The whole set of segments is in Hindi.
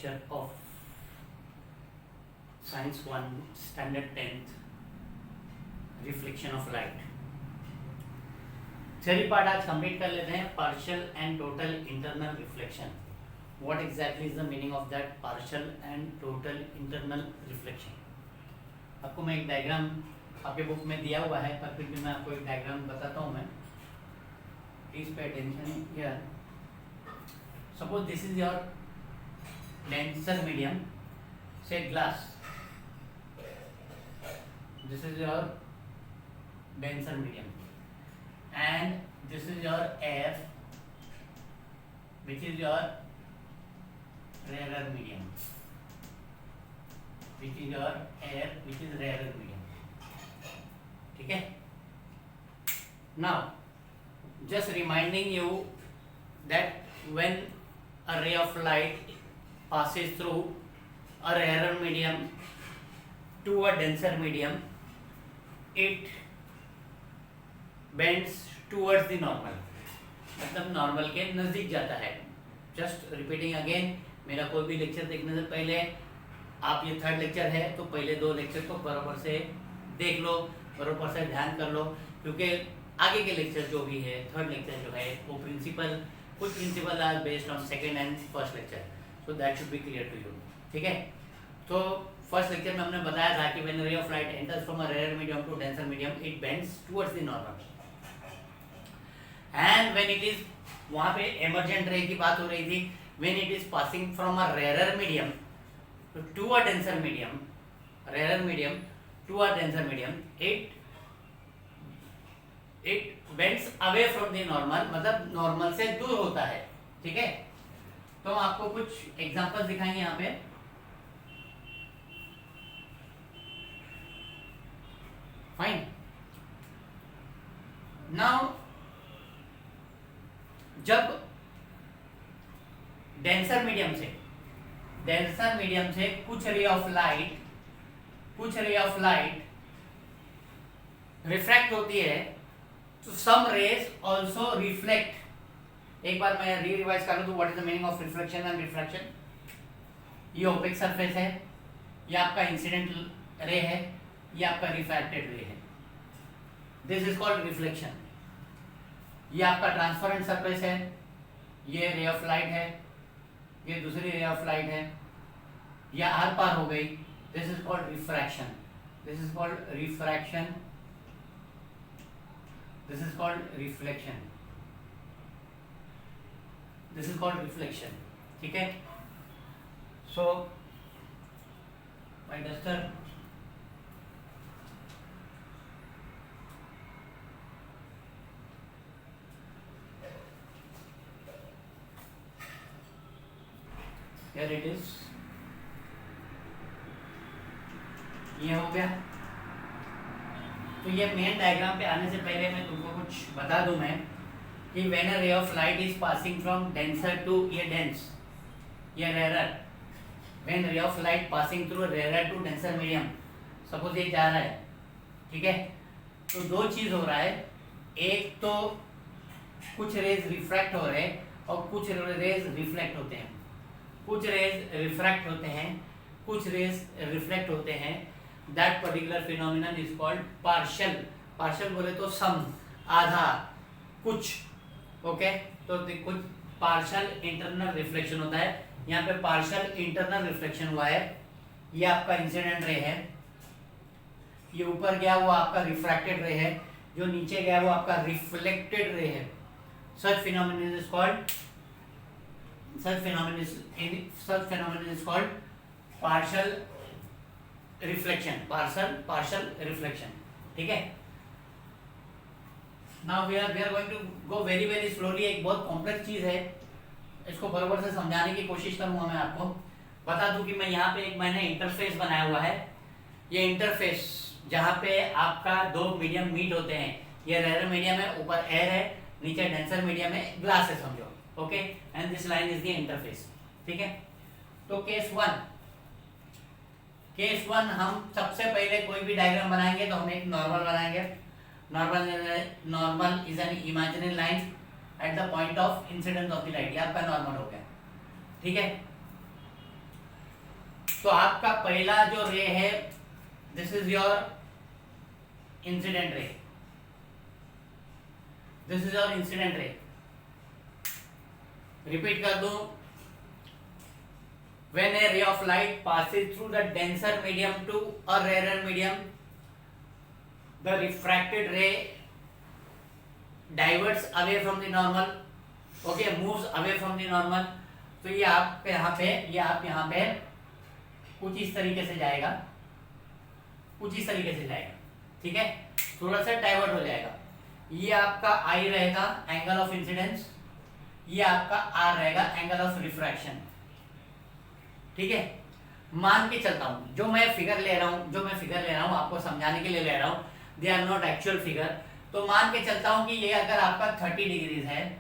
lecture of Science 1 Standard 10th Reflection of Light. Theory part आज कंप्लीट कर लेते हैं. Partial and total internal reflection. What exactly is the meaning of that partial and total internal reflection? आपको मैं एक डायग्राम आपके बुक में दिया हुआ है, पर फिर भी मैं आपको एक डायग्राम बताता हूँ. मैं please pay attention here. Suppose this is your denser medium, say glass. This is your denser medium, and this is your air, which is your rarer medium. Which is your air, which is rarer medium. ठीक है? Now, just reminding you that when a ray of light passes through a rarer medium to a denser medium, it bends towards the normal. मतलब नॉर्मल के नज़दीक जाता है. जस्ट रिपीटिंग अगेन, मेरा कोई भी लेक्चर देखने से पहले आप ये थर्ड लेक्चर है तो पहले दो लेक्चर को बराबर से देख लो, बराबर से ध्यान कर लो, क्योंकि आगे के लेक्चर जो भी है, थर्ड लेक्चर जो है वो कुछ principle are based on second and first lecture, so that should be clear to you. ठीक है? तो फर्स्ट लेक्चर में हमने बताया था कि when ray of light enters from a rare medium to denser medium, it bends towards the normal. And when it is, वहां पे एमर्जेंट रे की बात हो रही थी, when it is passing from a rare medium to a denser medium, rare medium to a denser medium, it bends away from the normal, मतलब नॉर्मल से दूर होता है. ठीक है? तो हम आपको कुछ एग्जांपल्स दिखाएंगे यहाँ पे. फाइन. नाउ जब डेंसर मीडियम से कुछ रे ऑफ लाइट रिफ्रैक्ट होती है, तो सम रेज आल्सो रिफ्लेक्ट. एक बार मैं रिवाइज कर लूं तो what is the meaning of reflection and refraction? ये ओपेक सरफेस है, ये आपका इंसिडेंट रे है, ये आपका रिफ्रैक्टेड रे है. This is called reflection. ये आपका ट्रांसपेरेंट सरफेस है, ये रे ऑफ लाइट है, ये दूसरी रे ऑफ लाइट है, ये आर पार हो गई. This is called refraction. This is called refraction. This is called reflection. This is called reflection. ठीक है? So my duster, here it is. ये हो गया. तो ये मेन डायग्राम पे आने से पहले मैं तुमको कुछ बता दूं मैं कि when a ray of light is passing from denser to, ये डेंस, ये rare. When ray of light passing through rare to denser medium, suppose ये जा रहा है. ठीक है? तो दो चीज हो रहा है. एक तो कुछ रेज रिफ्रैक्ट हो रहे हैं और कुछ रेज रिफ्लेक्ट होते हैं. कुछ रेज रिफ्रैक्ट होते हैं, कुछ रेज रिफ्लेक्ट होते हैं. That particular phenomenon is called partial. Partial बोले तो सम, आधा, कुछ. ओके? तो कुछ पार्शियल इंटरनल रिफ्लेक्शन होता है. यहाँ पे पार्शियल इंटरनल रिफ्लेक्शन हुआ है. ये आपका इंसिडेंट रे है, ये ऊपर गया वो आपका रिफ्रैक्टेड रे है, जो नीचे गया वो आपका रिफ्लेक्टेड रे है. Such phenomenon is called Such phenomenon is called partial reflection. Partial reflection. ठीक है? Now we are going to go very slowly. एक बहुत कॉम्प्लेक्स चीज है, इसको बराबर से समझाने की कोशिश करूंगा. मैं आपको बता दूं कि मैं यहाँ पे मैंने इंटरफेस बनाया हुआ है. ये इंटरफेस जहाँ पे आपका दो मीडियम मीट होते हैं, ये रेयर मीडियम है, ऊपर एयर है, नीचे डेंसर मीडियम है, ग्लास है समझो. Okay? And this line is the interface. ठीक है? तो केस वन हम सबसे पहले कोई भी डायग्राम बनाएंगे तो हम एक नॉर्मल बनाएंगे. Normal is an imaginary line at the point of incidence of the light. ये आपका नॉर्मल हो गया. ठीक है? तो आपका पहला जो रे है, this is your incident ray, this is your incident ray. Repeat कर दूं, when a ray of light passes through the denser medium to a rarer medium, the refracted ray diverts away from the normal, okay, moves away from the normal। तो ये आप यहाँ पे, ये आप यहाँ पे कुछ इस तरीके से जाएगा, कुछ इस तरीके से जाएगा, ठीक है, थोड़ा सा डाइवर्ट हो जाएगा। ये आपका आई रहेगा एंगल ऑफ इंसिडेंस, ये आपका आर रहेगा एंगल ऑफ रिफ्रैक्शन, ठीक है। मान के चलता हूं, जो मैं फिगर ले रहा हूं आपको समझाने के लिए ले रहा हूं, they are not actual figure. तो मान के चलता हूं कि ये अगर आपका 30 डिग्रीज है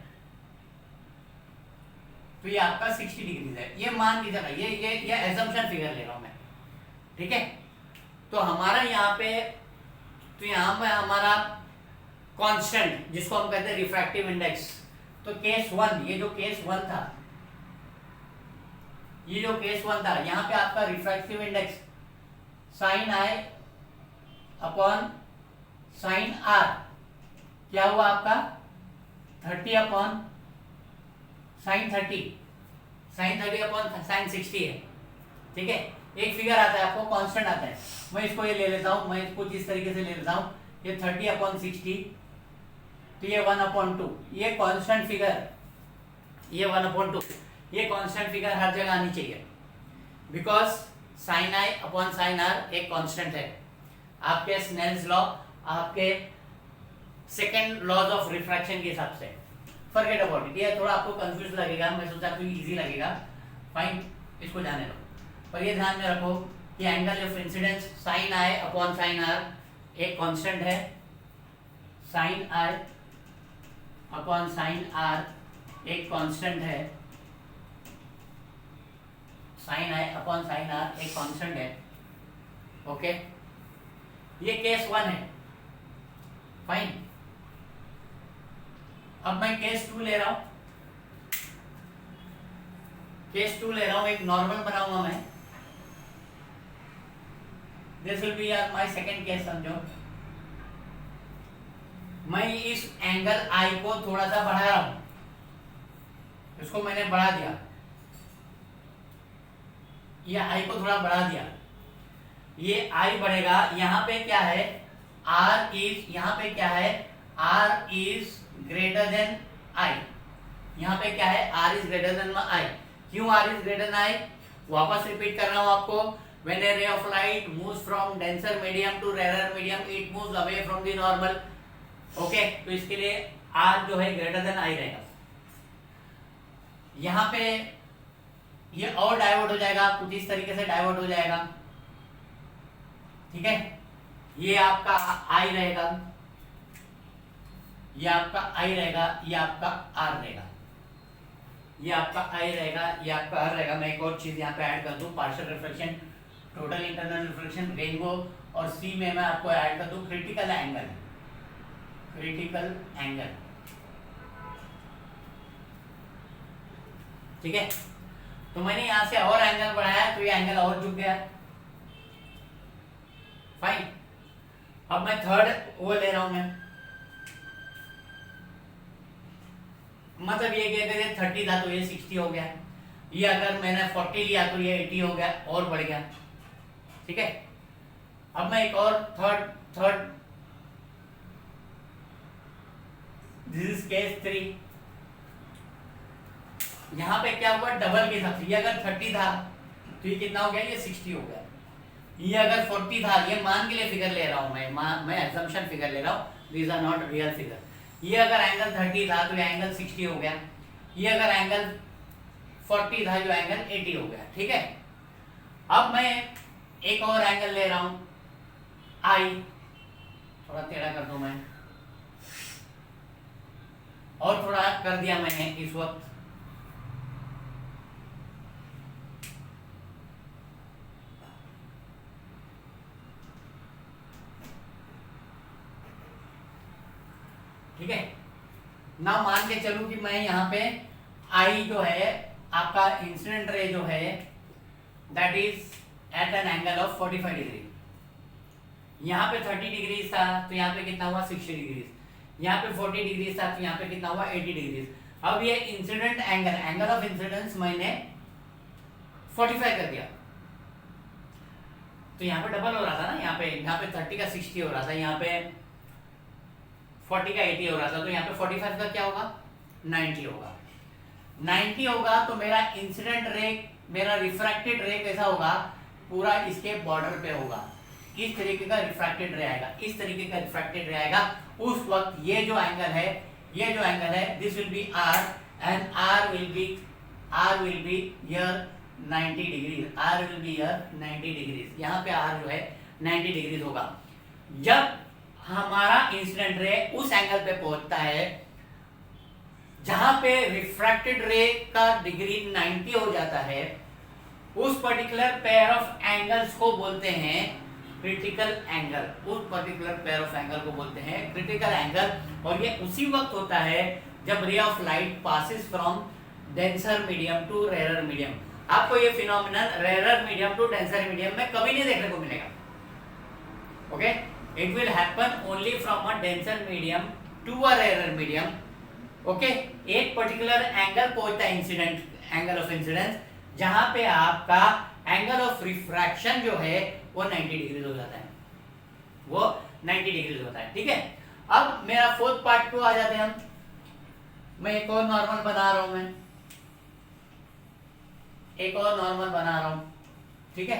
तो ये आपका 60 डिग्रीज है, ये मान के चला, ये एजम्पशन फिगर ले रहा हूं मैं, ठीक है। तो हमारा यहाँ पे, तो यहाँ पे हमारा कांस्टेंट जिसको हम कहते हैं रिफ्रैक्टिव इंडेक्स, तो केस 1, ये जो केस 1 था, ये जो केस 1 था, यहां पे आपका refractive index sine i upon sine r क्या हुआ आपका 30 upon sine 30, sine 30 upon sine 60 है, ठीक है। एक फिगर आता है आपको, कांस्टेंट आता है, मैं इसको ये ले लेता हूं, मैं इसको इस तरीके से ले लेता हूं, ये 30 अपॉन 60, तो ये 1/2, ये कांस्टेंट फिगर, ये 1/2, ये कांस्टेंट फिगर हर जगह आनी चाहिए, because sine i upon sine r एक कांस्टेंट है। आपके स्नेल्स लॉ, आपके सेकेंड लॉज ऑफ रिफ्रैक्शन के हिसाब से, फॉरगेट अबाउट इट। ये थोड़ा आपको कंफ्यूज लगेगा, मैं सोचा आपको इजी लगेगा, फाइन, इसको जाने दो। पर ये ध्यान में रखो कि angle of incidence sine i upon sine r एक कांस्टेंट है, sine i upon sine r एक कांस्टेंट है, sine i upon sine r एक कांस्टेंट है, ओके। ये केस 1 है, फाइन। अब मैं केस 2 ले रहा हूं, केस 2 ले रहा हूं, एक नॉर्मल बनाऊंगा मैं, this will be my second case, समझो। मैं इस एंगल आई को थोड़ा सा बढ़ा रहा हूं, इसको मैंने बढ़ा दिया, ये आई को थोड़ा बढ़ा दिया, ये आई बढ़ेगा। यहाँ पे क्या है, आर इज, यहाँ पे क्या है, R is greater than I, यहाँ पे क्या है, R is greater than I. क्यों R is greater than I, वापस रिपीट कर रहा हूं आपको, when a ray of light moves from denser medium to rarer medium, it moves away from the normal, okay. तो इसके लिए आर जो है ग्रेटर देन आई रहेगा। यहाँ पे ये और डाइवर्ट हो जाएगा, कुछ इस तरीके से डाइवर्ट हो जाएगा, ठीक है। ये आपका आई रहेगा, ये आपका आई रहेगा, ये आपका आर रहेगा, ये आपका आई रहेगा, ये आपका आर रहेगा। मैं एक और चीज यहाँ पे ऐड कर दूं, partial reflection, total internal reflection, rainbow, और सी में मैं आपको ऐड कर दूं क्रिटिकल एंगल, क्रिटिकल एंगल, ठीक है। तो मैंने यहां से और एंगल बढ़ाया तो ये एंगल और झुक गया, फाइन। अब मैं थर्ड वो ले रहा हूं मैं, मतलब ये क्या करें, 30 था तो ये 60 हो गया, ये अगर मैंने 40 लिया तो ये 80 हो गया, और बढ़ गया, ठीक है। अब मैं एक और थर्ड दिस इज केस 3। यहाँ पे क्या हुआ, डबल के हिसाब से, ये अगर 30 था तो ये कितना हो गया, ये 60 हो गया। ये अगर 40 था, ये मान के लिए फिगर ले रहा हूं मैं एजम्पशन फिगर ले रहा हूं, these are not real figure. ये अगर एंगल 30 था तो ये एंगल 60 हो गया, ये अगर एंगल 40 था जो एंगल 80 हो गया, ठीक है। अब मैं एक और एंगल ले रहा हूं, आई, थोड़ा टेढ़ा कर दूं मैं, और थोड़ा कर दिया मैंने इस वक्त, ठीक है ना। मान के चलूं कि मैं यहाँ पे आई जो है आपका इंसिडेंट रे जो है that is at an angle of 45 degree. यहाँ पे 30 डिग्री था तो यहाँ पे कितना हुआ 60 डिग्री, यहाँ पे 40 डिग्री था तो यहाँ पे कितना हुआ 80 डिग्री। अब ये incident angle, angle of incidence मैंने 45 कर दिया, तो यहाँ पे डबल हो रहा था ना, यहाँ पे 30 का 60 हो रहा था, यहाँ पे 40 का 80 हो रहा था, तो यहाँ पे 45 का क्या होगा 90 होगा। 90 होगा तो मेरा इंसिडेंट रे, मेरा रिफ्रैक्टेड रे कैसा होगा, पूरा इसके बॉर्डर पे होगा, इस तरीके का रिफ्रैक्टेड रे आएगा, इस तरीके का रिफ्रैक्टेड रे आएगा। उस वक्त ये जो एंगल है this will be r and r will be here 90 degree, r will be here 90 degree, यहाँ पे आर जो है 90 डिग्री होगा। जब हमारा इंसिडेंट रे उस एंगल पे पहुंचता है जहां पे रिफ्रैक्टेड रे का डिग्री 90 हो जाता है, उस पर्टिकुलर पेयर ऑफ एंगल्स को बोलते हैं क्रिटिकल एंगल, उस पर्टिकुलर पेयर ऑफ एंगल को बोलते हैं क्रिटिकल एंगल। और ये उसी वक्त होता है जब ray of light passes from denser medium to rare medium. आपको ये phenomenon rare medium to denser medium में कभी नहीं देखने को मिलेगा, okay. It will happen only from a denser medium to a rare medium, okay. एक पर्टिकुलर एंगल पहुंचता है इंसिडेंट एंगल ऑफ इंसिडेंस, जहां पे आपका एंगल ऑफ रिफ्रैक्शन जो है वो 90 डिग्री हो जाता है, वो 90 डिग्री होता है, ठीक है। अब मेरा फोर्थ पार्ट को आ जाते हैं हम। मैं एक और नॉर्मल बना रहा हूं, मैं एक और नॉर्मल बना रहा हूं, ठीक है।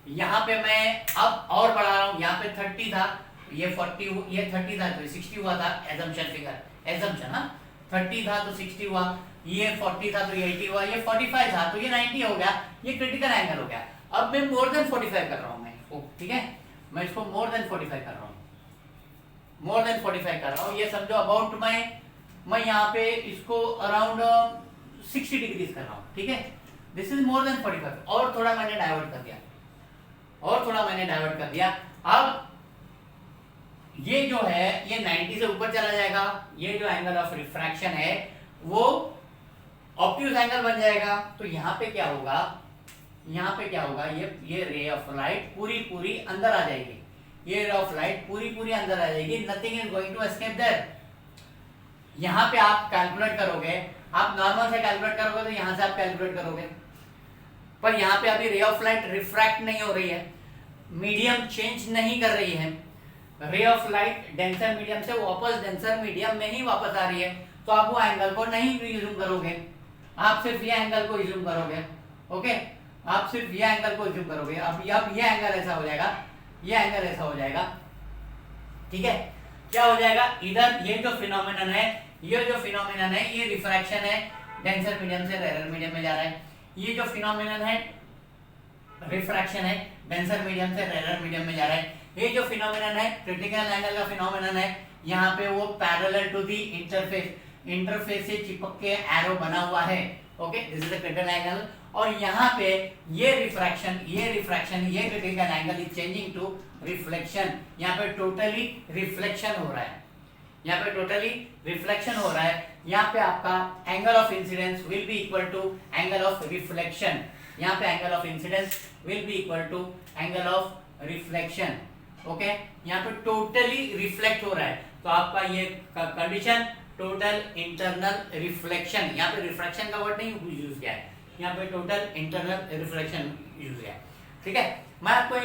यहां पे मैं अब और बढ़ा रहा हूं, यहां पे 30 था, ये 40, ये 30 था तो 60 हुआ था, एजम्पशन फिगर, एजम्पशन, हाँ 30 था तो 60 हुआ, ये 40 था तो ये 80 हुआ, ये 45 था तो ये 90 हो गया, ये क्रिटिकल एंगल हो गया। अब मैं मोर देन 45 कर रहा हूं मैं इसको, ठीक है, मैं इसको मोर देन 45 कर रहा हूं, मोर देन 45 कर रहा हूं। ये समझो अबाउट मैं यहाँ पे इसको अराउंड 60 डिग्री कर रहा हूं, ठीक है। दिस इज मोर देन 45, और थोड़ा मैंने डाइवर्ट कर दिया, और थोड़ा मैंने डाइवर्ट कर दिया। अब ये जो है ये 90 से ऊपर चला जाएगा, ये जो एंगल ऑफ रिफ्रैक्शन है वो ऑब्ट्यूज एंगल बन जाएगा। तो यहाँ पे क्या होगा, यहाँ पे क्या होगा, ये रे ऑफ लाइट पूरी अंदर आ जाएगी, ये रे ऑफ लाइट पूरी अंदर आ जाएगी, nothing is going to escape there. यहाँ पे आप कैलकुलेट करोगे, आप नॉर्मल से कैलकुलेट करोगे तो यहाँ से आप कैलकुलेट करोगे, पर यहाँ पे अभी रे ऑफ लाइट रिफ्रैक्ट नहीं हो रही है, मीडियम चेंज नहीं कर रही है, रे ऑफ लाइट डेंसर मीडियम से वापस डेंसर मीडियम में ही वापस आ रही है, तो आप वो एंगल को नहीं रिज्यूम करोगे, आप सिर्फ ये एंगल को रिज्यूम करोगे, ओके, आप सिर्फ ये एंगल को रिज्यूम करोगे। अब ये एंगल ऐसा हो जाएगा, ये एंगल ऐसा हो जाएगा, ठीक है। क्या हो जाएगा, इधर ये जो फिनोमिनन है, ये रिफ्रैक्शन है, डेंसर मीडियम से रेयर मीडियम में जा रहा है, ये जो फिनोमिनन है रिफ्रैक्शन है, डेंसर मीडियम से रेयर मीडियम में जा रहा है। ये जो फिनोमिनन है क्रिटिकल एंगल का फिनोमिनन है, यहाँ पे वो पैरेलल टू दी इंटरफेस से चिपक के एरो बना हुआ है, okay, this is the critical angle. और यहाँ पे ये रिफ्रैक्शन ये critical angle is changing to reflection, यहाँ पे टोटली रिफ्लेक्शन हो रहा है, यहाँ पे टोटली रिफ्लेक्शन हो रहा है। यहाँ पे आपका angle of incidence will be equal to angle of reflection, यहाँ पे angle of incidence will be equal to angle of reflection, okay. यहाँ पे टोटली रिफ्लेक्ट हो रहा है, तो आपका ये कंडीशन टोटल इंटरनल रिफ्लेक्शन, यहाँ पे रिफ्रैक्शन का वर्ड नहीं यूज किया है, यहाँ पे टोटल इंटरनल रिफ्लेक्शन यूज किया है, ठीक है। मैं आपको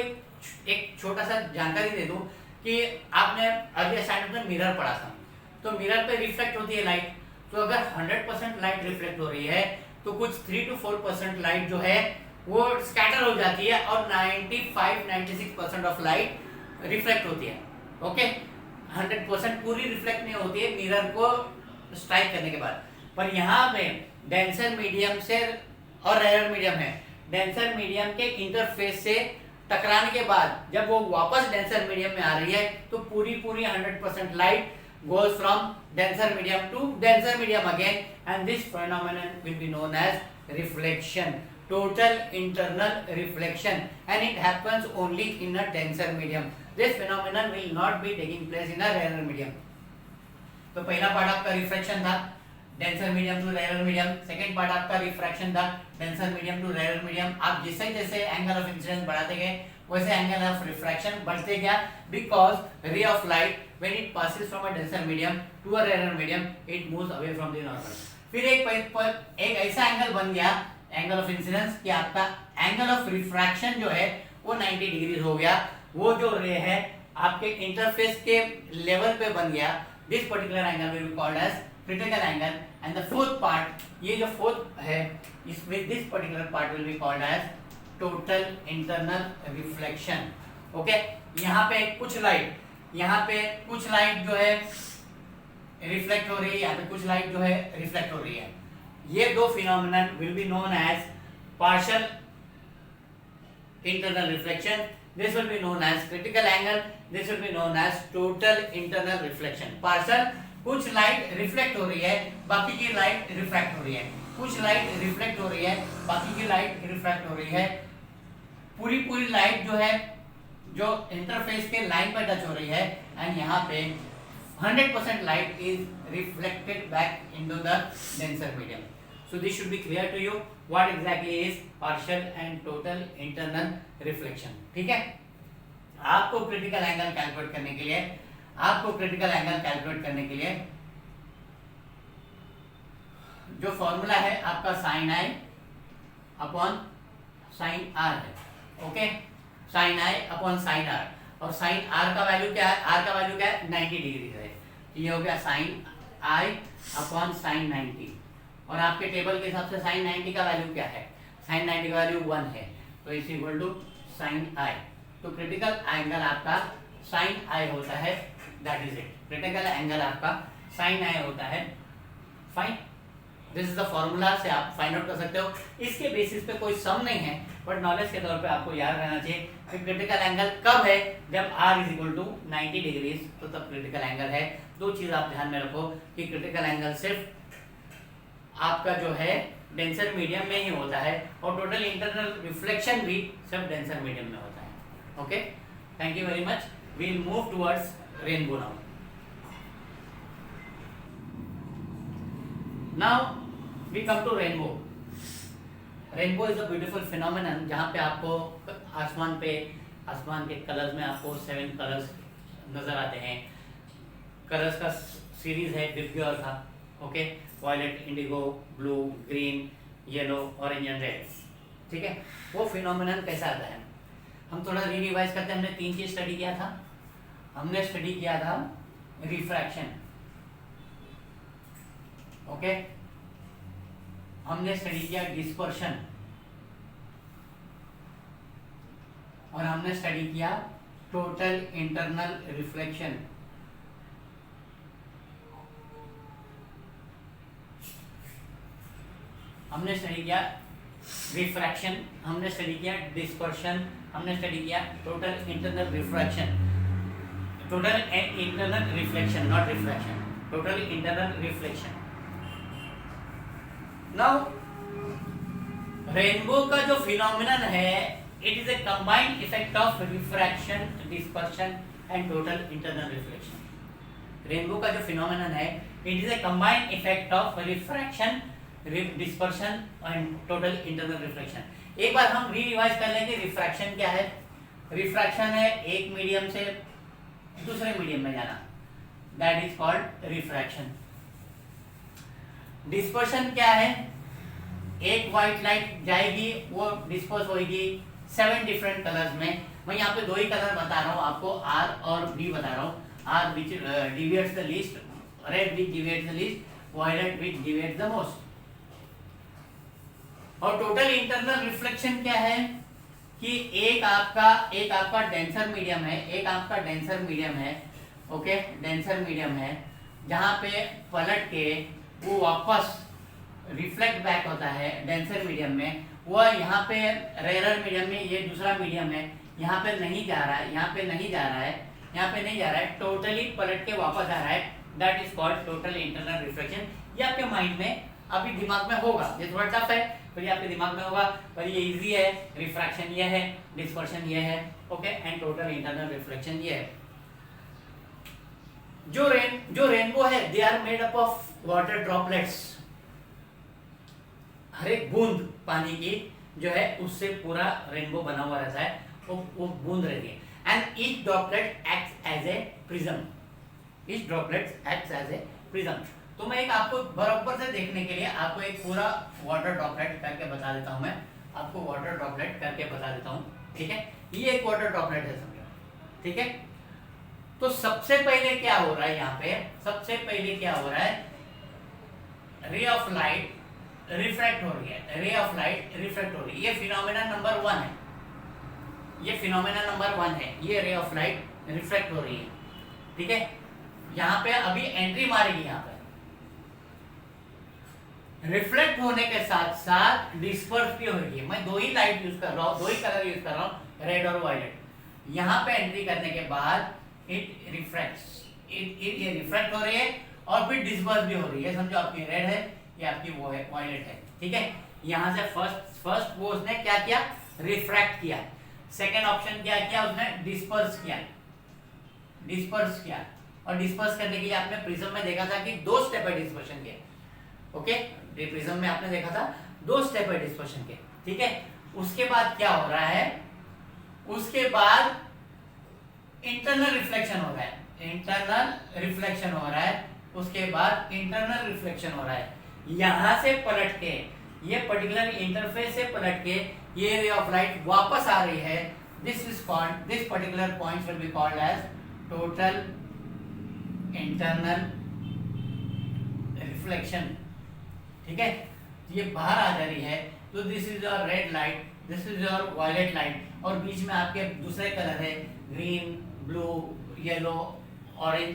एक छोटा सा जानकारी दे दूं कि आपने अभी असाइनमेंट में मिरर पढ़ा था, तो मिरर पे रिफ्लेक्ट होती है लाइट, तो अगर 100% लाइट रिफ्लेक्ट हो रही है तो कुछ 3 to 4% लाइट जो है वो स्कैटर हो जाती है और 95-96% ऑफ लाइट रिफ्लेक्ट होती है, ओके। 100% पूरी रिफ्लेक्ट नहीं होती है मिरर को स्ट्राइक करने के बाद, पर यहाँ पे डेंसर मीडियम से और रेयर मीडियम है, डेंसर मीडियम के इंटरफेस से टकराने के बाद जब वो वापस डेंसर मीडियम में आ रही है तो पूरी 100% light goes from denser medium to denser medium again, and this phenomenon will be known as reflection, total internal reflection, and it happens only in a denser medium. This phenomenon will not be taking place in a rarer medium. तो पहला पार्ट आपका रिफ्लेक्शन था, denser medium to rare medium, second part आपका रिफ्रैक्शन था denser medium to rare medium. आप जैसे जैसे एंगल ऑफ इंसिडेंस बढ़ाते गए वैसे एंगल ऑफ रिफ्रैक्शन बढ़ते गया, because ray of light when it passes from a denser medium to a rare medium it moves away from the normal. फिर एक ऐसा एंगल बन गया एंगल ऑफ इंसिडेंस कि आपका एंगल ऑफ रिफ्रैक्शन जो है वो 90 डिग्री हो गया। वो जो रे है आपके इंटरफेस के लेवल पे बन गया। This particular angle will be called as critical angle and the fourth part, ये जो फोर्थ है इसमें this particular part will be called as total internal reflection. Okay, यहाँ पे कुछ लाइट जो है रिफ्लेक्ट हो रही है, यहाँ पे कुछ लाइट जो है रिफ्लेक्ट हो रही है। ये दो phenomenon will be known as partial internal reflection, this will be known as critical angle, this will be known as total internal reflection। Partial कुछ लाइट रिफ्लेक्ट हो रही है बाकी की लाइट रिफ्रैक्ट हो रही है, कुछ लाइट रिफ्लेक्ट हो रही है बाकी की लाइट रिफ्रैक्ट हो रही है। पूरी लाइट जो है जो इंटरफेस के लाइन पर टच हो रही है एंड यहाँ पे 100% light is reflected back into the denser medium. So this should be clear to you what exactly is partial and total internal reflection। ठीक है, आपको क्रिटिकल एंगल कैलकुलेट करने के लिए जो फॉर्मूला है आपका sin i upon sin r है। Okay, sin i upon sin r, और sin r का वैल्यू क्या है? r का वैल्यू क्या है? 90 डिग्री है। ये हो गया sin i अपॉन sin 90, और आपके टेबल के हिसाब से sin 90 का वैल्यू क्या है? sin 90 का वैल्यू 1 है, तो is equal to sin i। तो क्रिटिकल एंगल आपका sin i होता है, that is it. Critical angle आपका sin i होता है। Fine, this is the formula से आप फाइंड आउट कर सकते हो। इसके बेसिस पे कोई सम नहीं है, बट नॉलेज के तौर पे आपको याद रहना चाहिए कि क्रिटिकल एंगल कब है, जब r is equal to 90 degree, तो तब क्रिटिकल एंगल है। दो चीज आप ध्यान में रखो कि क्रिटिकल एंगल सिर्फ आपका जो है डेंसर मीडियम में ही होता है, और टोटल इंटरनल रिफ्लेक्शन भी सिर्फ डेंसर मीडियम में होता है। Okay, thank you very much. We will move towards rainbow now. Now we come to rainbow. Rainbow is a beautiful phenomenon जहाँ पे आपको आसमान के कलर्स में आपको 7 कलर्स नजर आते हैं। कलर्स का सीरीज है विबग्योर का। Okay, violet, indigo, blue, green, yellow, orange and red. ठीक है, वो फिनोमेनन कैसा आता है हम थोड़ा रिवाइज करते हैं। हमने 3 चीज स्टडी किया था। हमने स्टडी किया था रिफ्रैक्शन, ओके, हमने स्टडी किया डिस्पर्शन, और हमने स्टडी किया टोटल इंटरनल रिफ्लेक्शन। हमने स्टडी किया रिफ्रैक्शन, हमने स्टडी किया डिस्पर्शन, हमने स्टडी किया total internal refraction, total internal reflection, not refraction, total internal reflection. Now rainbow का जो फिनोमिनन है, it is a combined effect of refraction, dispersion and total internal reflection. Rainbow का जो फिनोमिनन है, it is a combined effect of refraction, dispersion and total internal reflection. एक बार हम रिवाइज कर लेंगे रिफ्रैक्शन क्या है। रिफ्रैक्शन है एक मीडियम से दूसरे मीडियम में जाना, that is called refraction. Dispersion क्या है? एक व्हाइट लाइट जाएगी, वो डिस्पर्स होगी 7 डिफरेंट कलर्स में। मैं यहाँ पे 2 ही कलर बता रहा हूँ आपको, R और B बता रहा हूँ। R which deviates the least, red which deviates the least, violet which deviates the most। और टोटल इंटरनल रिफ्लेक्शन क्या है कि एक आपका डेंसर मीडियम है, एक आपका डेंसर मीडियम है, ओके, डेंसर मीडियम है, जहाँ पे पलट के वो वापस रिफ्लेक्ट बैक होता है डेंसर मीडियम में। वो यहाँ पे रेयर मीडियम में, ये दूसरा मीडियम है, यहाँ पे नहीं जा रहा है, यहाँ पे नहीं जा रहा है, यहाँ पे नहीं जा रहा है, टोटली पलट के वापस आ रहा है, that is called total internal reflection. ये आपके माइंड में अभी दिमाग में होगा, ये थोड़ा टफ है पर ये आपके दिमाग में होगा, पर ये इजी है। रिफ्रैक्शन ये है, डिस्पर्शन ये है, okay, and total internal reflection ये है। जो रेनबो है they are made up of water droplets. हर एक बूंद पानी की जो है उससे पूरा रेनबो बना हुआ रहता है, वो बूंद रहती है। And each droplet acts as a prism, each droplet acts as a prism. तो मैं एक आपको बराबर से देखने के लिए आपको एक पूरा वाटर ड्रॉपलेट करके बता देता हूं। मैं आपको वाटर ड्रॉपलेट करके बता देता हूं, ठीक है। ये एक वाटर ड्रॉपलेट है समझो, ठीक है। तो सबसे पहले क्या हो रहा है यहाँ पे, सबसे पहले क्या हो रहा है, रे ऑफ लाइट रिफ्रैक्ट हो रही है, रे ऑफ लाइट रिफ्रैक्ट हो रही है। ये फिनोमेना नंबर 1 है, ये फिनोमेना नंबर 1 है, ये रे ऑफ लाइट रिफ्रैक्ट हो रही है, ठीक है। यहाँ पे अभी एंट्री मारेगी, यहाँ पे रिफ्लेक्ट होने के साथ साथ डिस्पर्स भी होगी। मैं दो ही लाइट यूज कर रहा हूँ, दो ही कलर यूज कर रहा हूँ, रेड और वायलेट। यहाँ पे एंट्री करने के बाद इट रिफ्रैक्ट्स, ये रिफ्रैक्ट हो रही है और फिर डिस्पर्स भी हो रही है। समझो आपकी रेड है, ये आपकी वो है वायलेट है, ठीक है। यहाँ से फर्स्ट वो उसने क्या किया, रिफ्रैक्ट किया। सेकेंड ऑप्शन क्या किया उसने, डिस्पर्स किया, डिस्पर्स किया। और डिस्पर्स करने के लिए आपने प्रिज्म में देखा था कि 2 स्टेप है डिस्पर्शन के, ओके। प्रिज्म में आपने देखा था 2 स्टेप है डिस्पर्शन के, ठीक है। उसके बाद क्या हो रहा है, उसके बाद इंटरनल रिफ्लेक्शन हो रहा है, इंटरनल रिफ्लेक्शन हो रहा है। उसके बाद इंटरनल रिफ्लेक्शन हो रहा है, यहां से पलट के, ये पर्टिकुलर इंटरफेस से पलट के ये रे ऑफ लाइट वापस आ रही है। This is called, this particular point will be called as total internal reflection, ठीक है। ये बाहर आ जा रही है, तो this is your red light, this is your violet light, और बीच में आपके दूसरे कलर है ग्रीन, ब्लू, येलो, ऑरेंज,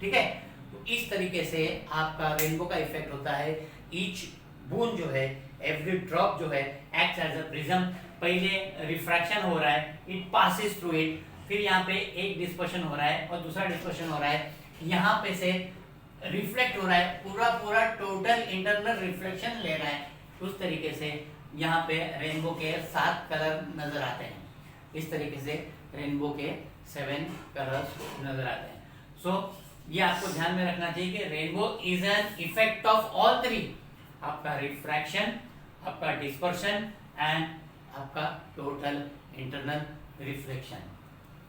ठीक है। तो इस तरीके से आपका रेनबो का इफेक्ट होता है। ईच बूंद जो है, एवरी ड्रॉप जो है एक्ट्स एज अ प्रिज्म। पहले रिफ्रैक्शन हो रहा है, इट पासिस थ्रू इट, फिर यहाँ पे एक डिस्पर्शन हो रहा है और दूसरा डिस्पर्शन हो रहा है, यहाँ पे से रिफ्लेक्ट हो रहा है, पूरा टोटल इंटरनल रिफ्लेक्शन ले रहा है। उस तरीके से यहाँ पे रेनबो के 7 कलर नजर आते हैं। इस तरीके से रेनबो के 7 कलर्स नजर आते हैं। सो ये आपको ध्यान में रखना चाहिए कि rainbow is an effect of all 3, आपका रिफ्रैक्शन, आपका डिस्पर्शन एंड आपका टोटल इंटरनल रिफ्लेक्शन,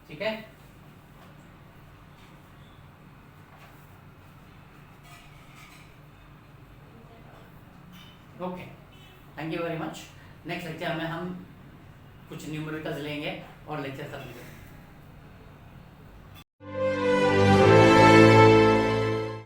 ठीक है। Okay, thank you very much. Next lecture में हम कुछ न्यूमेरिकल्स लेंगे और लेक्चर सबमिट